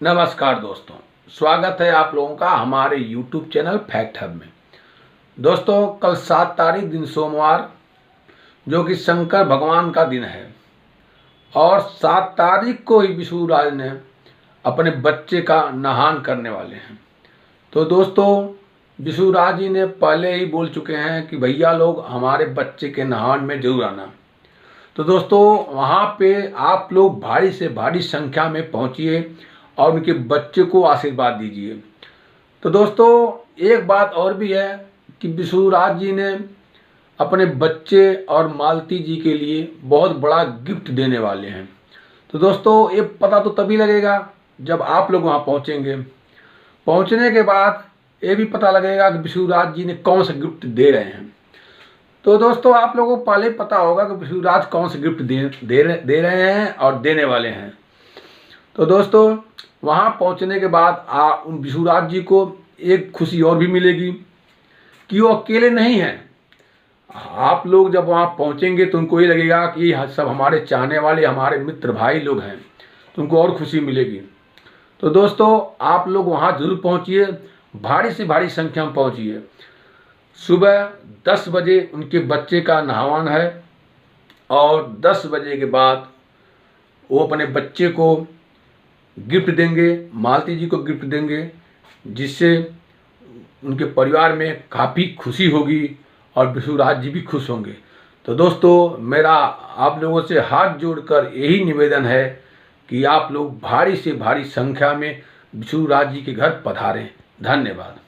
नमस्कार दोस्तों, स्वागत है आप लोगों का हमारे YouTube चैनल फैक्ट हब में। दोस्तों, कल 7 तारीख दिन सोमवार, जो कि शंकर भगवान का दिन है, और 7 तारीख को ही विशुराज ने अपने बच्चे का नहान करने वाले हैं। तो दोस्तों, विशुराज जी ने पहले ही बोल चुके हैं कि भैया लोग हमारे बच्चे के नहान में जरूर आना। तो दोस्तों, वहाँ पे आप लोग भारी से भारी संख्या में पहुँचिए और उनके बच्चे को आशीर्वाद दीजिए। तो दोस्तों, एक बात और भी है कि विशुराज जी ने अपने बच्चे और मालती जी के लिए बहुत बड़ा गिफ्ट देने वाले हैं। तो दोस्तों, ये पता तो तभी लगेगा जब आप लोग वहाँ पहुँचेंगे। पहुँचने के बाद ये भी पता लगेगा कि विशुराज जी ने कौन सा गिफ्ट दे रहे हैं। तो दोस्तों, आप लोगों को पहले पता होगा कि विशुराज कौन से गिफ्ट दे रहे हैं और देने वाले हैं। तो दोस्तों, वहाँ पहुँचने के बाद उन विशुराज जी को एक खुशी और भी मिलेगी कि वो अकेले नहीं हैं। आप लोग जब वहाँ पहुँचेंगे तो उनको ये लगेगा कि सब हमारे चाहने वाले, हमारे मित्र भाई लोग हैं, तो उनको और खुशी मिलेगी। तो दोस्तों, आप लोग वहाँ जरूर पहुँचिए, भारी से भारी संख्या में पहुँचिए। सुबह 10 बजे उनके बच्चे का नहावन है और 10 बजे के बाद वो अपने बच्चे को गिफ्ट देंगे, मालती जी को गिफ्ट देंगे, जिससे उनके परिवार में काफ़ी खुशी होगी और विशुराज जी भी खुश होंगे। तो दोस्तों, मेरा आप लोगों से हाथ जोड़कर यही निवेदन है कि आप लोग भारी से भारी संख्या में विशुराज जी के घर पधारें। धन्यवाद।